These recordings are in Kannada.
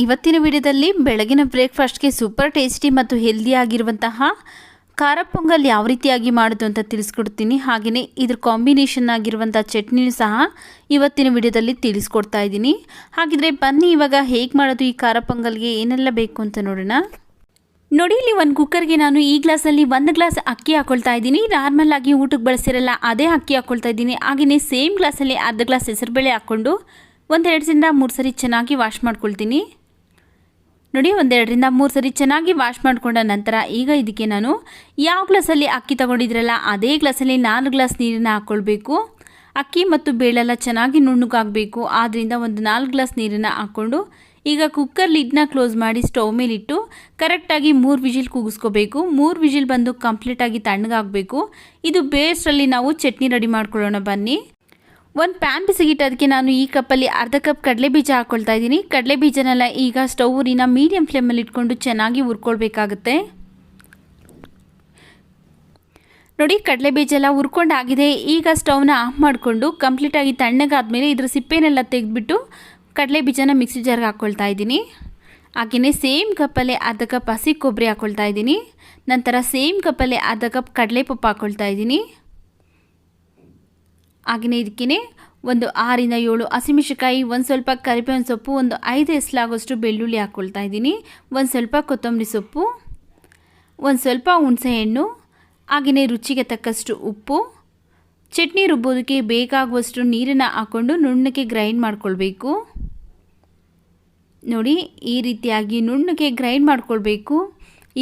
ಇವತ್ತಿನ ವಿಡಿಯೋದಲ್ಲಿ ಬೆಳಗಿನ ಬ್ರೇಕ್ಫಾಸ್ಟ್ಗೆ ಸೂಪರ್ ಟೇಸ್ಟಿ ಮತ್ತು ಹೆಲ್ದಿ ಆಗಿರುವಂತಹ ಖಾರ ಪೊಂಗಲ್ ಯಾವ ರೀತಿಯಾಗಿ ಮಾಡೋದು ಅಂತ ತಿಳಿಸ್ಕೊಡ್ತೀನಿ. ಹಾಗೆಯೇ ಇದ್ರ ಕಾಂಬಿನೇಷನ್ ಆಗಿರುವಂಥ ಚಟ್ನಿನೂ ಸಹ ಇವತ್ತಿನ ವಿಡಿಯೋದಲ್ಲಿ ತಿಳಿಸ್ಕೊಡ್ತಾ ಇದ್ದೀನಿ. ಹಾಗಿದ್ರೆ ಬನ್ನಿ ಇವಾಗ ಹೇಗೆ ಮಾಡೋದು ಈ ಖಾರ ಪೊಂಗಲ್ಗೆ ಏನೆಲ್ಲ ಬೇಕು ಅಂತ ನೋಡೋಣ. ನೋಡಿ, ಇಲ್ಲಿ ಒಂದು ಕುಕ್ಕರ್ಗೆ ನಾನು ಈ ಗ್ಲಾಸಲ್ಲಿ 1 ಗ್ಲಾಸ್ ಅಕ್ಕಿ ಹಾಕೊಳ್ತಾ ಇದ್ದೀನಿ. ನಾರ್ಮಲ್ ಆಗಿ ಊಟಕ್ಕೆ ಬಳಸಿರಲ್ಲ ಅದೇ ಅಕ್ಕಿ ಹಾಕೊಳ್ತಾ ಇದ್ದೀನಿ. ಹಾಗೆಯೇ ಸೇಮ್ ಗ್ಲಾಸಲ್ಲಿ ಅರ್ಧ ಗ್ಲಾಸ್ ಹೆಸರುಬೇಳೆ ಹಾಕ್ಕೊಂಡು 1-2ರಿಂದ 3 ಸರಿ ಚೆನ್ನಾಗಿ ವಾಶ್ ಮಾಡ್ಕೊಳ್ತೀನಿ. ನೋಡಿ, 1-2ರಿಂದ 3 ಸರಿ ಚೆನ್ನಾಗಿ ವಾಶ್ ಮಾಡಿಕೊಂಡ ನಂತರ ಈಗ ಇದಕ್ಕೆ ನಾನು ಯಾವ ಗ್ಲಾಸಲ್ಲಿ ಅಕ್ಕಿ ತಗೊಂಡಿದ್ರಲ್ಲ ಅದೇ ಗ್ಲಾಸಲ್ಲಿ 4 ಗ್ಲಾಸ್ ನೀರನ್ನು ಹಾಕ್ಕೊಳ್ಬೇಕು. ಅಕ್ಕಿ ಮತ್ತು ಬೇಳೆಲ್ಲ ಚೆನ್ನಾಗಿ ನುಣ್ಣಗಾಗಬೇಕು. ಆದ್ದರಿಂದ ಒಂದು 4 ಗ್ಲಾಸ್ ನೀರನ್ನು ಹಾಕ್ಕೊಂಡು ಈಗ ಕುಕ್ಕರ್ ಲಿಡ್ನ ಕ್ಲೋಸ್ ಮಾಡಿ ಸ್ಟವ್ ಮೇಲಿಟ್ಟು ಕರೆಕ್ಟಾಗಿ 3 ವಿಜಿಲ್ ಕೂಗಿಸ್ಕೋಬೇಕು. 3 ವಿಜಿಲ್ ಬಂದು ಕಂಪ್ಲೀಟಾಗಿ ತಣ್ಣಗಾಗಬೇಕು. ಇದು ಬೇಸ್ರಲ್ಲಿ ನಾವು ಚಟ್ನಿ ರೆಡಿ ಮಾಡ್ಕೊಳ್ಳೋಣ ಬನ್ನಿ. ಒಂದು ಪ್ಯಾನ್ ಬಿಸಿಗಿಟ್ಟು ಅದಕ್ಕೆ ನಾನು ಈ ಕಪ್ಪಲ್ಲಿ ಅರ್ಧ ಕಪ್ ಕಡಲೆ ಬೀಜ ಹಾಕ್ಕೊಳ್ತಾ ಇದ್ದೀನಿ. ಕಡಲೆ ಬೀಜನೆಲ್ಲ ಈಗ ಸ್ಟವ್ನ ಮೀಡಿಯಂ ಫ್ಲೇಮಲ್ಲಿ ಇಟ್ಕೊಂಡು ಚೆನ್ನಾಗಿ ಹುರ್ಕೊಳ್ಬೇಕಾಗುತ್ತೆ. ನೋಡಿ, ಕಡಲೆ ಬೀಜ ಎಲ್ಲ ಹುರ್ಕೊಂಡಾಗಿದೆ. ಈಗ ಸ್ಟವ್ನ ಆಫ್ ಮಾಡಿಕೊಂಡು ಕಂಪ್ಲೀಟಾಗಿ ತಣ್ಣಗಾದ್ಮೇಲೆ ಇದ್ರ ಸಿಪ್ಪೆನೆಲ್ಲ ತೆಗೆದುಬಿಟ್ಟು ಕಡಲೆ ಬೀಜನ ಮಿಕ್ಸಿ ಜಾರ್ಗೆ ಹಾಕ್ಕೊಳ್ತಾ ಇದ್ದೀನಿ. ಹಾಗೆಯೇ ಸೇಮ್ ಕಪ್ಪಲ್ಲೇ ಅರ್ಧ ಕಪ್ ಹಸಿ ಕೊಬ್ಬರಿ ಹಾಕ್ಕೊಳ್ತಾ ಇದ್ದೀನಿ. ನಂತರ ಸೇಮ್ ಕಪ್ಪಲ್ಲೇ ಅರ್ಧ ಕಪ್ ಕಡಲೆಪಪ್ಪು ಹಾಕ್ಕೊಳ್ತಾ ಇದ್ದೀನಿ. ಹಾಗೆಯೇ ಇದಕ್ಕೆ ಒಂದು 6ರಿಂದ 7 ಹಸಿಮೆಣಸಿನಕಾಯಿ, ಒಂದು ಸ್ವಲ್ಪ ಕರಿಬೇವಿನ ಸೊಪ್ಪು, ಒಂದು 5 ಎಸ್ಲಾಗೋಷ್ಟು ಬೆಳ್ಳುಳ್ಳಿ ಹಾಕ್ಕೊಳ್ತಾ ಇದ್ದೀನಿ. ಒಂದು ಸ್ವಲ್ಪ ಕೊತ್ತಂಬರಿ ಸೊಪ್ಪು, ಒಂದು ಸ್ವಲ್ಪ ಹುಣಸೆಹಣ್ಣು, ಹಾಗೆಯೇ ರುಚಿಗೆ ತಕ್ಕಷ್ಟು ಉಪ್ಪು. ಚಟ್ನಿ ರುಬ್ಬೋದಕ್ಕೆ ಬೇಕಾಗುವಷ್ಟು ನೀರನ್ನು ಹಾಕ್ಕೊಂಡು ನುಣ್ಣಗೆ ಗ್ರೈಂಡ್ ಮಾಡ್ಕೊಳ್ಬೇಕು. ನೋಡಿ, ಈ ರೀತಿಯಾಗಿ ನುಣ್ಣಗೆ ಗ್ರೈಂಡ್ ಮಾಡ್ಕೊಳ್ಬೇಕು.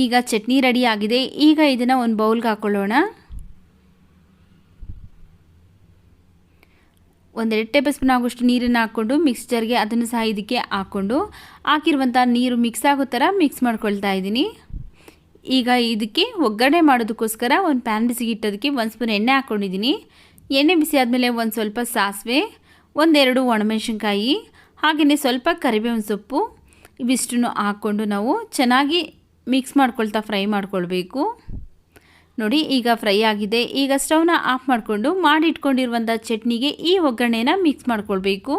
ಈಗ ಚಟ್ನಿ ರೆಡಿ ಆಗಿದೆ. ಈಗ ಇದನ್ನು ಒಂದು ಬೌಲ್ಗೆ ಹಾಕ್ಕೊಳ್ಳೋಣ. 1-2 ಟೇಬಲ್ ಸ್ಪೂನ್ ಆಗೋಷ್ಟು ನೀರನ್ನು ಹಾಕ್ಕೊಂಡು ಮಿಕ್ಸ್ಚರ್ಗೆ ಅದನ್ನು ಸಹ ಇದಕ್ಕೆ ಹಾಕಿರುವಂಥ ನೀರು ಮಿಕ್ಸ್ ಆಗೋ ಥರ ಮಿಕ್ಸ್ ಮಾಡ್ಕೊಳ್ತಾ ಇದ್ದೀನಿ. ಈಗ ಇದಕ್ಕೆ ಒಗ್ಗರಣೆ ಮಾಡೋದಕ್ಕೋಸ್ಕರ ಒಂದು ಪ್ಯಾನ್ ಬಿಸಿಗಿಟ್ಟೋದಕ್ಕೆ 1 ಸ್ಪೂನ್ ಎಣ್ಣೆ ಹಾಕ್ಕೊಂಡಿದ್ದೀನಿ. ಎಣ್ಣೆ ಬಿಸಿ ಆದಮೇಲೆ ಒಂದು ಸ್ವಲ್ಪ ಸಾಸಿವೆ, 1-2 ಒಣಮೆಣಸಿನ್ಕಾಯಿ, ಹಾಗೆಯೇ ಸ್ವಲ್ಪ ಕರಿಬೇವಿನ ಸೊಪ್ಪು ಇವಿಷ್ಟನ್ನು ಹಾಕ್ಕೊಂಡು ನಾವು ಚೆನ್ನಾಗಿ ಮಿಕ್ಸ್ ಮಾಡ್ಕೊಳ್ತಾ ಫ್ರೈ ಮಾಡ್ಕೊಳ್ಬೇಕು. ನೋಡಿ, ಈಗ ಫ್ರೈ ಆಗಿದೆ. ಈಗ ಸ್ಟವ್ನ ಆಫ್ ಮಾಡಿಕೊಂಡು ಮಾಡಿಟ್ಕೊಂಡಿರುವಂಥ ಚಟ್ನಿಗೆ ಈ ಒಗ್ಗರಣೆನ ಮಿಕ್ಸ್ ಮಾಡ್ಕೊಳ್ಬೇಕು.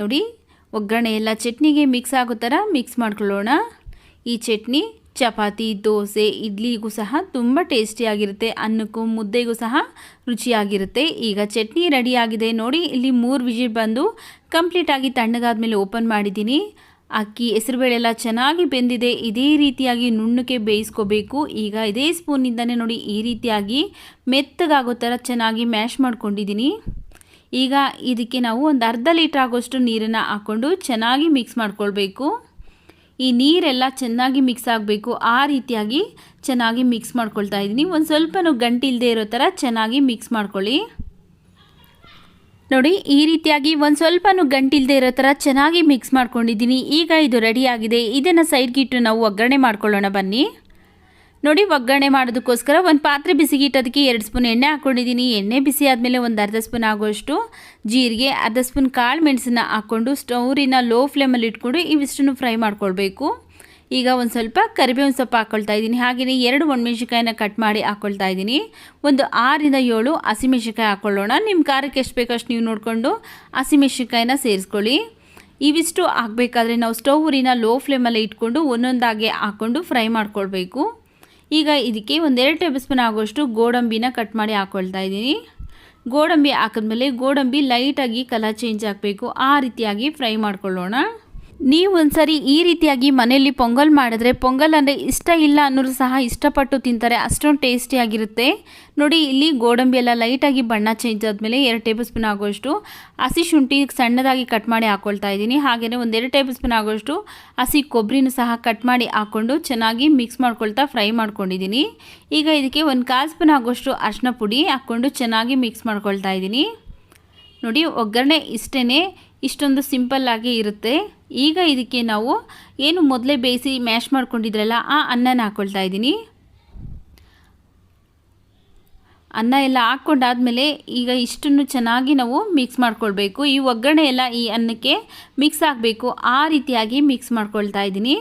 ನೋಡಿ, ಒಗ್ಗರಣೆ ಎಲ್ಲ ಚಟ್ನಿಗೆ ಮಿಕ್ಸ್ ಆಗೋ ಥರ ಮಿಕ್ಸ್ ಮಾಡ್ಕೊಳ್ಳೋಣ. ಈ ಚಟ್ನಿ ಚಪಾತಿ, ದೋಸೆ, ಇಡ್ಲಿಗೂ ಸಹ ತುಂಬ ಟೇಸ್ಟಿಯಾಗಿರುತ್ತೆ. ಅನ್ನಕ್ಕೂ ಮುದ್ದೆಗೂ ಸಹ ರುಚಿಯಾಗಿರುತ್ತೆ. ಈಗ ಚಟ್ನಿ ರೆಡಿಯಾಗಿದೆ. ನೋಡಿ, ಇಲ್ಲಿ 3 ವಿಜಿಲ್ ಬಂದು ಕಂಪ್ಲೀಟಾಗಿ ತಣ್ಣಗಾದ್ಮೇಲೆ ಓಪನ್ ಮಾಡಿದ್ದೀನಿ. ಅಕ್ಕಿ ಹೆಸರುಬೇಳೆ ಎಲ್ಲ ಚೆನ್ನಾಗಿ ಬೆಂದಿದೆ. ಇದೇ ರೀತಿಯಾಗಿ ನುಣ್ಣಗೆ ಬೇಯಿಸ್ಕೋಬೇಕು. ಈಗ ಇದೇ ಸ್ಪೂನಿಂದನೇ ನೋಡಿ ಈ ರೀತಿಯಾಗಿ ಮೆತ್ತಗಾಗೋ ಥರ ಚೆನ್ನಾಗಿ ಮ್ಯಾಶ್ ಮಾಡ್ಕೊಂಡಿದ್ದೀನಿ. ಈಗ ಇದಕ್ಕೆ ನಾವು ಒಂದು ಅರ್ಧ ಲೀಟ್ರ್ ಆಗೋಷ್ಟು ನೀರನ್ನು ಹಾಕ್ಕೊಂಡು ಚೆನ್ನಾಗಿ ಮಿಕ್ಸ್ ಮಾಡ್ಕೊಳ್ಬೇಕು. ಈ ನೀರೆಲ್ಲ ಚೆನ್ನಾಗಿ ಮಿಕ್ಸ್ ಆಗಬೇಕು. ಆ ರೀತಿಯಾಗಿ ಚೆನ್ನಾಗಿ ಮಿಕ್ಸ್ ಮಾಡ್ಕೊಳ್ತಾ ಇದ್ದೀನಿ. ಒಂದು ಸ್ವಲ್ಪನೂ ಗಂಟಿಲ್ಲದೆ ಇರೋ ಥರ ಚೆನ್ನಾಗಿ ಮಿಕ್ಸ್ ಮಾಡ್ಕೊಳ್ಳಿ. ನೋಡಿ, ಈ ರೀತಿಯಾಗಿ ಒಂದು ಸ್ವಲ್ಪನೂ ಗಂಟಿಲ್ಲದೆ ಇರೋ ಥರ ಚೆನ್ನಾಗಿ ಮಿಕ್ಸ್ ಮಾಡ್ಕೊಂಡಿದ್ದೀನಿ. ಈಗ ಇದು ರೆಡಿಯಾಗಿದೆ. ಇದನ್ನು ಸೈಡ್ಗಿಟ್ಟು ನಾವು ಒಗ್ಗರಣೆ ಮಾಡ್ಕೊಳ್ಳೋಣ ಬನ್ನಿ. ನೋಡಿ, ಒಗ್ಗರಣೆ ಮಾಡೋದಕ್ಕೋಸ್ಕರ ಒಂದು ಪಾತ್ರೆ ಬಿಸಿಗಿಟ್ಟೋದಕ್ಕೆ 2 ಸ್ಪೂನ್ ಎಣ್ಣೆ ಹಾಕ್ಕೊಂಡಿದ್ದೀನಿ. ಎಣ್ಣೆ ಬಿಸಿ ಆದಮೇಲೆ ಒಂದು ಅರ್ಧ ಸ್ಪೂನ್ ಆಗೋಷ್ಟು ಜೀರಿಗೆ, ಅರ್ಧ ಸ್ಪೂನ್ ಕಾಳು ಮೆಣಸನ್ನು ಹಾಕ್ಕೊಂಡು ಸ್ಟವ್ನ ಲೋ ಫ್ಲೇಮಲ್ಲಿ ಇಟ್ಕೊಂಡು ಇವಿಷ್ಟನ್ನು ಫ್ರೈ ಮಾಡ್ಕೊಳ್ಬೇಕು. ಈಗ ಒಂದು ಸ್ವಲ್ಪ ಕರಿಬೇವಿನ ಸೊಪ್ಪು ಹಾಕ್ಕೊಳ್ತಾ ಇದ್ದೀನಿ. ಹಾಗೆಯೇ 2 ಒಣಮೆಣಸಿನ್ಕಾಯಿನ ಕಟ್ ಮಾಡಿ ಹಾಕ್ಕೊಳ್ತಾ ಇದ್ದೀನಿ. ಒಂದು 6ರಿಂದ 7 ಹಸಿಮೆಣಸಿನ್ಕಾಯಿ ಹಾಕ್ಕೊಳ್ಳೋಣ. ನಿಮ್ಮ ಖಾರಕ್ಕೆ ಎಷ್ಟು ಬೇಕಷ್ಟು ನೀವು ನೋಡಿಕೊಂಡು ಹಸಿಮೆಣಸಿನ್ಕಾಯಿನ ಸೇರಿಸ್ಕೊಳ್ಳಿ. ಇವಿಷ್ಟು ಹಾಕಬೇಕಾದ್ರೆ ನಾವು ಸ್ಟವ್ನ ಲೋ ಫ್ಲೇಮಲ್ಲಿ ಇಟ್ಕೊಂಡು ಒಂದೊಂದಾಗಿ ಹಾಕ್ಕೊಂಡು ಫ್ರೈ ಮಾಡ್ಕೊಳ್ಬೇಕು. ಈಗ ಇದಕ್ಕೆ 1-2 ಟೇಬಲ್ ಸ್ಪೂನ್ ಆಗೋಷ್ಟು ಗೋಡಂಬಿನ ಕಟ್ ಮಾಡಿ ಹಾಕ್ಕೊಳ್ತಾ ಇದ್ದೀನಿ. ಗೋಡಂಬಿ ಹಾಕಿದ್ಮೇಲೆ ಗೋಡಂಬಿ ಲೈಟಾಗಿ ಕಲರ್ ಚೇಂಜ್ ಆಗಬೇಕು. ಆ ರೀತಿಯಾಗಿ ಫ್ರೈ ಮಾಡ್ಕೊಳ್ಳೋಣ. ನೀವು ಒಂದ್ಸರಿ ಈ ರೀತಿಯಾಗಿ ಮನೆಯಲ್ಲಿ ಪೊಂಗಲ್ ಮಾಡಿದ್ರೆ ಪೊಂಗಲ್ ಅಂದರೆ ಇಷ್ಟ ಇಲ್ಲ ಅನ್ನೋರು ಸಹ ಇಷ್ಟಪಟ್ಟು ತಿಂತಾರೆ. ಅಷ್ಟೊಂದು ಟೇಸ್ಟಿಯಾಗಿರುತ್ತೆ. ನೋಡಿ, ಇಲ್ಲಿ ಗೋಡಂಬಿ ಎಲ್ಲ ಲೈಟಾಗಿ ಬಣ್ಣ ಚೇಂಜ್ ಆದಮೇಲೆ 2 ಟೇಬಲ್ ಸ್ಪೂನ್ ಆಗೋಷ್ಟು ಹಸಿ ಶುಂಠಿ ಸಣ್ಣದಾಗಿ ಕಟ್ ಮಾಡಿ ಹಾಕ್ಕೊಳ್ತಾ ಇದ್ದೀನಿ. ಹಾಗೆಯೇ 1-2 ಟೇಬಲ್ ಸ್ಪೂನ್ ಆಗೋಷ್ಟು ಹಸಿ ಕೊಬ್ಬರಿನೂ ಸಹ ಕಟ್ ಮಾಡಿ ಹಾಕ್ಕೊಂಡು ಚೆನ್ನಾಗಿ ಮಿಕ್ಸ್ ಮಾಡ್ಕೊಳ್ತಾ ಫ್ರೈ ಮಾಡ್ಕೊಂಡಿದ್ದೀನಿ. ಈಗ ಇದಕ್ಕೆ 1/4 ಸ್ಪೂನ್ ಆಗೋಷ್ಟು ಅರಿಶಿನ ಪುಡಿ ಹಾಕ್ಕೊಂಡು ಚೆನ್ನಾಗಿ ಮಿಕ್ಸ್ ಮಾಡ್ಕೊಳ್ತಾ ಇದ್ದೀನಿ. ನೋಡಿ, ಒಗ್ಗರಣೆ ಇಷ್ಟೊಂದು ಸಿಂಪಲ್ಲಾಗಿ ಇರುತ್ತೆ. ಈಗ ಇದಕ್ಕೆ ನಾವು ಏನು ಮೊದಲೇ ಬೇಯಿಸಿ ಮ್ಯಾಶ್ ಮಾಡ್ಕೊಂಡಿದ್ರಲ್ಲ ಆ ಅನ್ನನ ಹಾಕ್ಕೊಳ್ತಾ ಇದ್ದೀನಿ. ಅನ್ನ ಎಲ್ಲ ಹಾಕ್ಕೊಂಡಾದ್ಮೇಲೆ ಈಗ ಇಷ್ಟನ್ನು ಚೆನ್ನಾಗಿ ನಾವು ಮಿಕ್ಸ್ ಮಾಡ್ಕೊಳ್ಬೇಕು. ಈ ಒಗ್ಗರಣೆ ಎಲ್ಲ ಈ ಅನ್ನಕ್ಕೆ ಮಿಕ್ಸ್ ಆಗಬೇಕು. ಆ ರೀತಿಯಾಗಿ ಮಿಕ್ಸ್ ಮಾಡ್ಕೊಳ್ತಾ ಇದ್ದೀನಿ.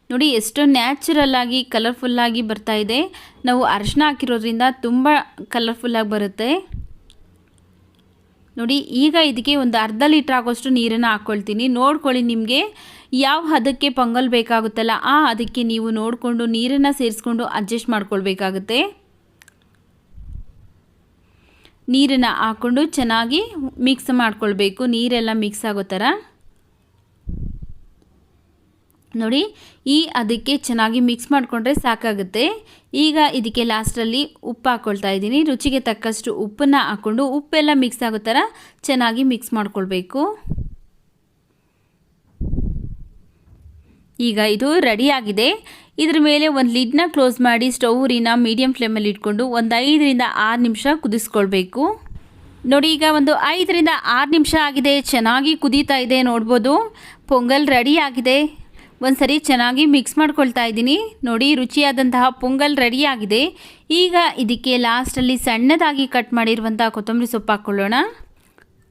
ನೋಡಿ, ಎಷ್ಟು ನ್ಯಾಚುರಲ್ ಆಗಿ ಕಲರ್ಫುಲ್ಲಾಗಿ ಬರ್ತಾ ಇದೆ. ನಾವು ಅರಿಶಿನ ಹಾಕಿರೋದ್ರಿಂದ ತುಂಬ ಕಲರ್ಫುಲ್ಲಾಗಿ ಬರುತ್ತೆ. ನೋಡಿ ಈಗ ಇದಕ್ಕೆ ಒಂದು ಅರ್ಧ ಲೀಟ್ರ್ ಆಗೋಷ್ಟು ನೀರನ್ನು ಹಾಕ್ಕೊಳ್ತೀನಿ. ನೋಡ್ಕೊಳ್ಳಿ, ನಿಮಗೆ ಯಾವ ಹದಕ್ಕೆ ಪೊಂಗಲ್ ಬೇಕಾಗುತ್ತಲ್ಲ ಆ ಅದಕ್ಕೆ ನೀವು ನೋಡಿಕೊಂಡು ನೀರನ್ನು ಸೇರಿಸ್ಕೊಂಡು ಅಡ್ಜಸ್ಟ್ ಮಾಡ್ಕೊಳ್ಬೇಕಾಗುತ್ತೆ. ನೀರನ್ನು ಹಾಕ್ಕೊಂಡು ಚೆನ್ನಾಗಿ ಮಿಕ್ಸ್ ಮಾಡ್ಕೊಳ್ಬೇಕು, ನೀರೆಲ್ಲ ಮಿಕ್ಸ್ ಆಗೋ ಥರ. ನೋಡಿ ಈ ಅದಕ್ಕೆ ಚೆನ್ನಾಗಿ ಮಿಕ್ಸ್ ಮಾಡಿಕೊಂಡ್ರೆ ಸಾಕಾಗುತ್ತೆ. ಈಗ ಇದಕ್ಕೆ ಲಾಸ್ಟಲ್ಲಿ ಉಪ್ಪು ಹಾಕ್ಕೊಳ್ತಾ ಇದ್ದೀನಿ. ರುಚಿಗೆ ತಕ್ಕಷ್ಟು ಉಪ್ಪನ್ನು ಹಾಕ್ಕೊಂಡು ಉಪ್ಪೆಲ್ಲ ಮಿಕ್ಸ್ ಆಗೋ ಥರ ಚೆನ್ನಾಗಿ ಮಿಕ್ಸ್ ಮಾಡ್ಕೊಳ್ಬೇಕು. ಈಗ ಇದು ರೆಡಿಯಾಗಿದೆ. ಇದ್ರ ಮೇಲೆ ಒಂದು ಲಿಡ್ನ ಕ್ಲೋಸ್ ಮಾಡಿ ಸ್ಟೌರಿನ ಮೀಡಿಯಮ್ ಫ್ಲೇಮಲ್ಲಿ ಇಟ್ಕೊಂಡು ಒಂದು 5 ರಿಂದ 6 ನಿಮಿಷ ಕುದಿಸ್ಕೊಳ್ಬೇಕು. ನೋಡಿ ಈಗ ಒಂದು 5 ರಿಂದ 6 ನಿಮಿಷ ಆಗಿದೆ, ಚೆನ್ನಾಗಿ ಕುದೀತಾ ಇದೆ. ನೋಡ್ಬೋದು ಪೊಂಗಲ್ ರೆಡಿ ಆಗಿದೆ. ಒಂದು ಸರಿ ಚೆನ್ನಾಗಿ ಮಿಕ್ಸ್ ಮಾಡ್ಕೊಳ್ತಾ ಇದ್ದೀನಿ. ನೋಡಿ ರುಚಿಯಾದಂತಹ ಪೊಂಗಲ್ ರೆಡಿಯಾಗಿದೆ. ಈಗ ಇದಕ್ಕೆ ಲಾಸ್ಟಲ್ಲಿ ಸಣ್ಣದಾಗಿ ಕಟ್ ಮಾಡಿರುವಂಥ ಕೊತ್ತಂಬರಿ ಸೊಪ್ಪು ಹಾಕ್ಕೊಳ್ಳೋಣ.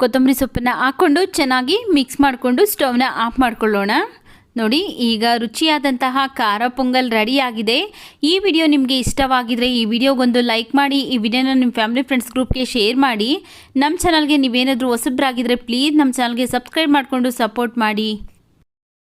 ಕೊತ್ತಂಬರಿ ಸೊಪ್ಪನ್ನು ಹಾಕ್ಕೊಂಡು ಚೆನ್ನಾಗಿ ಮಿಕ್ಸ್ ಮಾಡಿಕೊಂಡು ಸ್ಟವ್ನ ಆಫ್ ಮಾಡ್ಕೊಳ್ಳೋಣ. ನೋಡಿ ಈಗ ರುಚಿಯಾದಂತಹ ಖಾರ ಪೊಂಗಲ್ ರೆಡಿಯಾಗಿದೆ. ಈ ವಿಡಿಯೋ ನಿಮಗೆ ಇಷ್ಟವಾಗಿದ್ದರೆ ಈ ವಿಡಿಯೋಗೊಂದು ಲೈಕ್ ಮಾಡಿ, ಈ ವಿಡಿಯೋನ ನಿಮ್ಮ ಫ್ಯಾಮಿಲಿ ಫ್ರೆಂಡ್ಸ್ ಗ್ರೂಪ್ಗೆ ಶೇರ್ ಮಾಡಿ. ನಮ್ಮ ಚಾನಲ್ಗೆ ನೀವೇನಾದರೂ ಹೊಸಬ್ರಾಗಿದ್ದರೆ ಪ್ಲೀಸ್ ನಮ್ಮ ಚಾನಲ್ಗೆ ಸಬ್ಸ್ಕ್ರೈಬ್ ಮಾಡಿಕೊಂಡು ಸಪೋರ್ಟ್ ಮಾಡಿ.